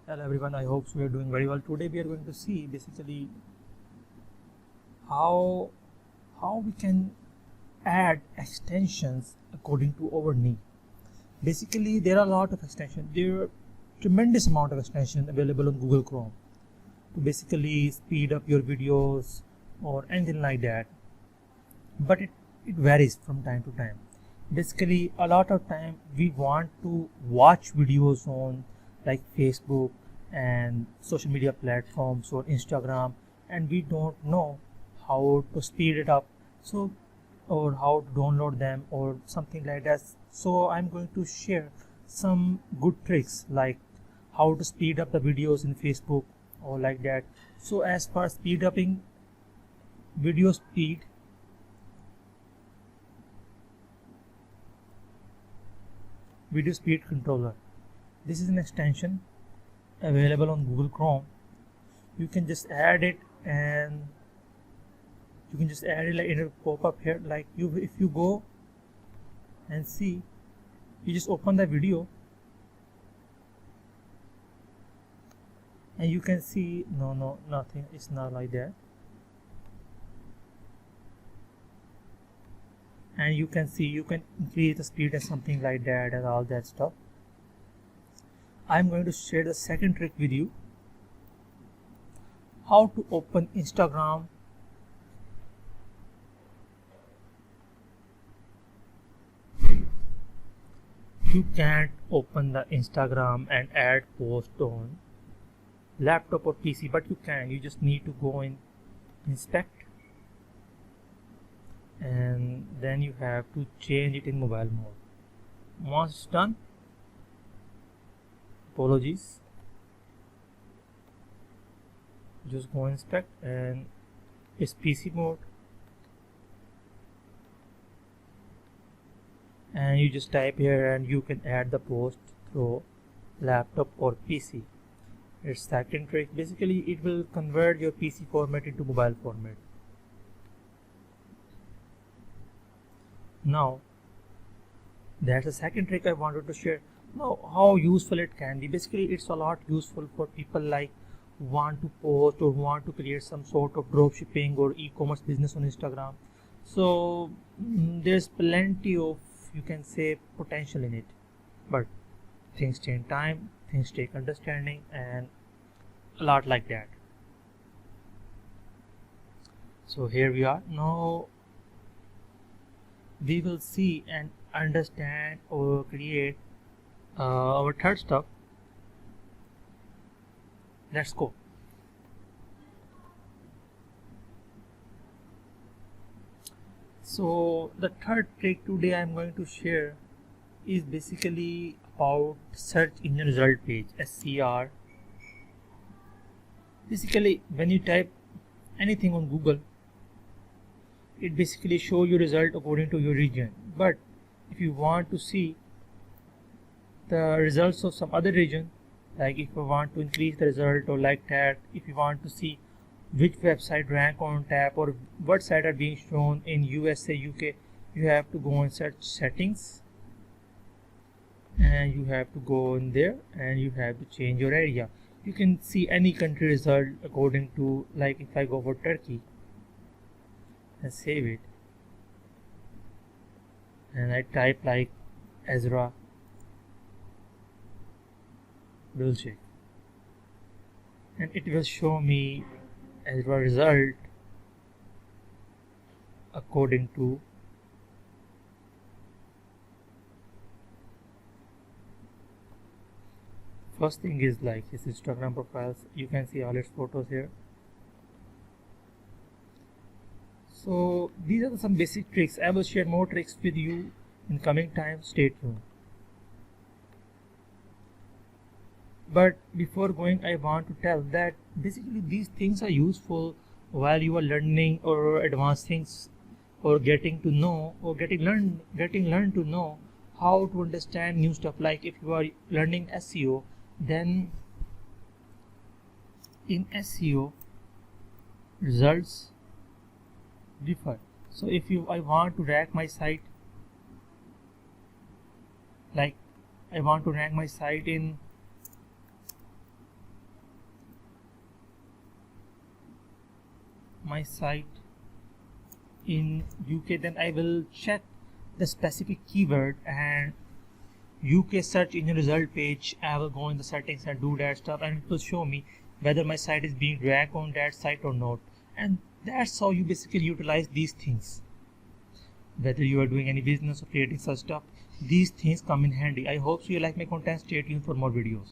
Hello everyone, I hope you are doing very well. Today we are going to see basically how we can add extensions according to our need. Basically there are a lot of extensions. There are tremendous amount of extensions available on Google Chrome to basically speed up your videos or anything like that. But it varies from time to time. Basically a lot of time we want to watch videos on like Facebook and social media platforms or Instagram, and we don't know how to speed it up, so or how to download them or something like that. So I'm going to share some good tricks like how to speed up the videos in Facebook or like that. So as for speed upping video speed, video speed controller, this is an extension available on Google Chrome. You can just add it, and you can just add it like in a pop-up here. Like if you go and see, you just open the video and you can see nothing, it's not like that. And you can see you can increase the speed and something like that and all that stuff. I'm going to share the second trick with you, how to open Instagram you can't open the Instagram and add post on laptop or PC, but you can. You just need to go in inspect, and then you have to change it in mobile mode. Once it's done, apologies, just go inspect and it's PC mode, and you just type here and you can add the post through laptop or PC. It's second trick. Basically it will convert your PC format into mobile format. Now that's the second trick I wanted to share. Now how useful it can be. Basically it's a lot useful for people like want to post or want to create some sort of drop shipping or e-commerce business on Instagram. So there's plenty of, you can say, potential in it, but things take time, things take understanding, and a lot like that. So here we are. Now we will see and understand or create our third stuff. Let's go. So the third trick today I'm going to share is basically about search engine result page, SER. Basically when you type anything on Google, it basically show you result according to your region. But if you want to see the results of some other region, like if you want to increase the result or like that, if you want to see which website rank on tab or what site are being shown in USA, UK, you have to go and search settings, and you have to go in there and you have to change your area. You can see any country result according to, like if I go for Turkey and save it and I type like Ezra Gülçek, and it will show me Ezra result according to first thing is like his Instagram profiles. You can see all its photos here. So these are some basic tricks. I will share more tricks with you in coming time. Stay tuned. But before going, I want to tell that basically these things are useful while you are learning or advanced things, or getting to know or getting learned to know how to understand new stuff. Like if you are learning SEO, then in SEO results differ. So if I want to rank my site, like I want to rank my site in my site in UK, then I will check the specific keyword and UK search engine result page. I will go in the settings and do that stuff, and it will show me whether my site is being ranked on that site or not. And that's how you basically utilize these things. Whether you are doing any business or creating such stuff, these things come in handy. I hope so you like my content. Stay tuned for more videos.